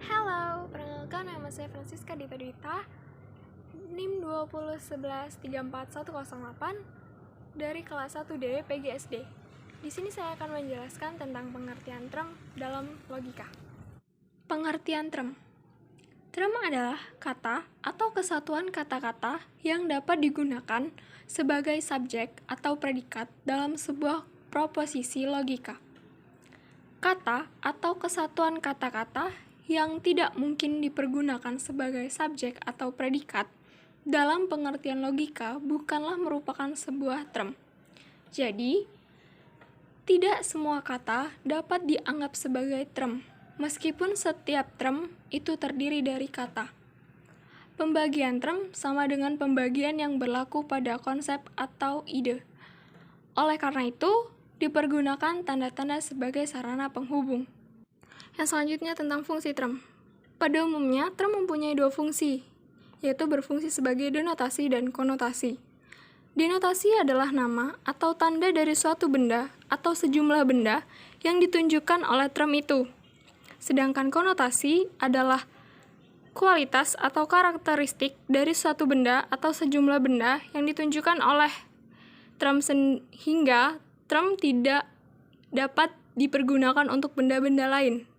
Halo, perkenalkan nama saya Francisca Dita Dwita, NIM 201134108 dari kelas 1D PGSD. Di sini saya akan menjelaskan tentang pengertian term dalam logika. Pengertian term. Term adalah kata atau kesatuan kata-kata yang dapat digunakan sebagai subjek atau predikat dalam sebuah proposisi logika. Kata atau kesatuan kata-kata yang tidak mungkin dipergunakan sebagai subjek atau predikat dalam pengertian logika bukanlah merupakan sebuah term. Jadi, tidak semua kata dapat dianggap sebagai term, meskipun setiap term itu terdiri dari kata. Pembagian term sama dengan pembagian yang berlaku pada konsep atau ide. Oleh karena itu, dipergunakan tanda-tanda sebagai sarana penghubung. Yang selanjutnya tentang fungsi term. Pada umumnya, term mempunyai dua fungsi, yaitu berfungsi sebagai denotasi dan konotasi. Denotasi adalah nama atau tanda dari suatu benda atau sejumlah benda yang ditunjukkan oleh term itu. Sedangkan konotasi adalah kualitas atau karakteristik dari suatu benda atau sejumlah benda yang ditunjukkan oleh term sehingga term tidak dapat dipergunakan untuk benda-benda lain.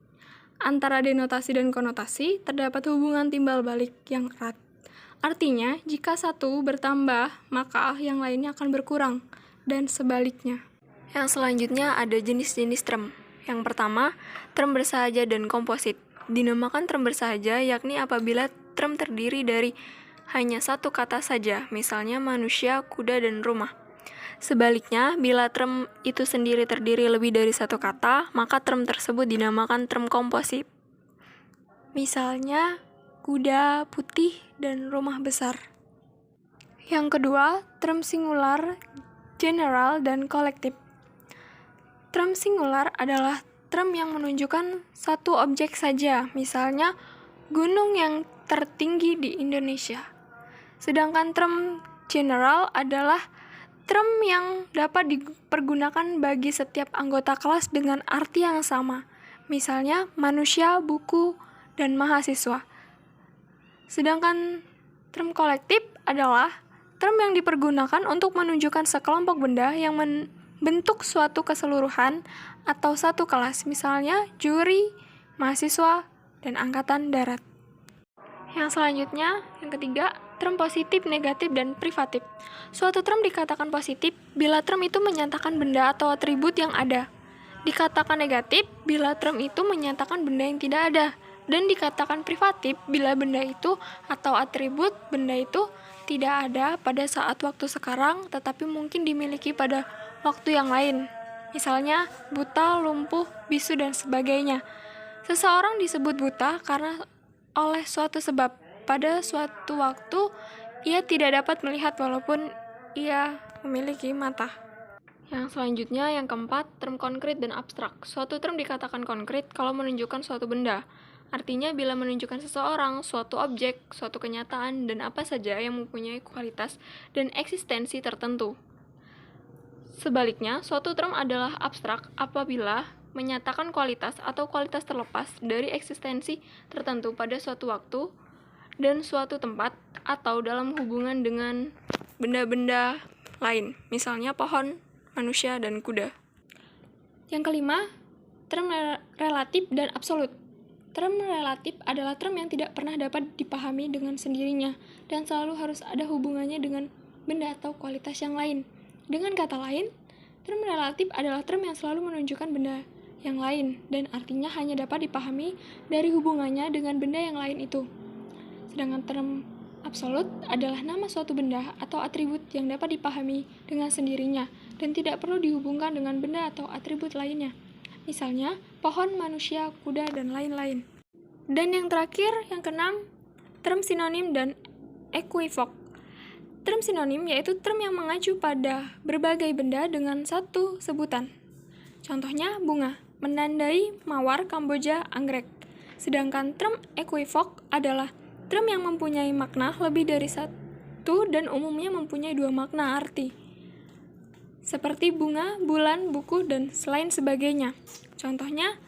Antara denotasi dan konotasi terdapat hubungan timbal balik yang erat. Artinya, jika satu bertambah, maka yang lainnya akan berkurang, dan sebaliknya. Yang selanjutnya ada jenis-jenis term. Yang pertama, term bersahaja dan komposit. Dinamakan term bersahaja yakni apabila term terdiri dari hanya satu kata saja, misalnya manusia, kuda, dan rumah. Sebaliknya, bila term itu sendiri terdiri lebih dari satu kata, maka term tersebut dinamakan term komposit. Misalnya, kuda putih dan rumah besar. Yang kedua, term singular, general, dan kolektif. Term singular adalah term yang menunjukkan satu objek saja, misalnya gunung yang tertinggi di Indonesia. Sedangkan term general adalah term yang dapat dipergunakan bagi setiap anggota kelas dengan arti yang sama, misalnya manusia, buku, dan mahasiswa. Sedangkan term kolektif adalah term yang dipergunakan untuk menunjukkan sekelompok benda yang membentuk suatu keseluruhan atau satu kelas, misalnya juri, mahasiswa, dan angkatan darat. Yang selanjutnya, yang ketiga, term positif, negatif, dan privatif. Suatu term dikatakan positif bila term itu menyatakan benda atau atribut yang ada. Dikatakan negatif bila term itu menyatakan benda yang tidak ada. Dan dikatakan privatif bila benda itu atau atribut benda itu tidak ada pada saat waktu sekarang, tetapi mungkin dimiliki pada waktu yang lain. Misalnya, buta, lumpuh, bisu, dan sebagainya. Seseorang disebut buta karena oleh suatu sebab. Pada suatu waktu, ia tidak dapat melihat walaupun ia memiliki mata. Yang selanjutnya, yang keempat, term konkret dan abstrak. Suatu term dikatakan konkret kalau menunjukkan suatu benda. Artinya bila menunjukkan seseorang, suatu objek, suatu kenyataan, dan apa saja yang mempunyai kualitas dan eksistensi tertentu. Sebaliknya, suatu term adalah abstrak apabila menyatakan kualitas atau kualitas terlepas dari eksistensi tertentu pada suatu waktu dan suatu tempat atau dalam hubungan dengan benda-benda lain, misalnya pohon, manusia, dan kuda. Yang kelima, term relatif dan absolut. Term relatif adalah term yang tidak pernah dapat dipahami dengan sendirinya dan selalu harus ada hubungannya dengan benda atau kualitas yang lain. Dengan kata lain, term relatif adalah term yang selalu menunjukkan benda yang lain dan artinya hanya dapat dipahami dari hubungannya dengan benda yang lain itu. Sedangkan term absolut adalah nama suatu benda atau atribut yang dapat dipahami dengan sendirinya dan tidak perlu dihubungkan dengan benda atau atribut lainnya. Misalnya, pohon, manusia, kuda, dan lain-lain. Dan yang terakhir, yang keenam, term sinonim dan equivok. Term sinonim yaitu term yang mengacu pada berbagai benda dengan satu sebutan. Contohnya, bunga, menandai mawar, kamboja, anggrek. Sedangkan term equivok adalah term yang mempunyai makna lebih dari satu dan umumnya mempunyai dua makna arti, seperti bunga, bulan, buku, dan selain sebagainya. Contohnya,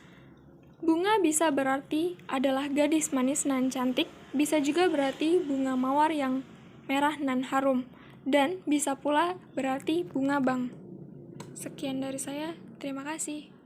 Bunga bisa berarti adalah gadis manis nan cantik, bisa juga berarti bunga mawar yang merah nan harum, dan bisa pula berarti bunga bang. Sekian dari saya, terima kasih.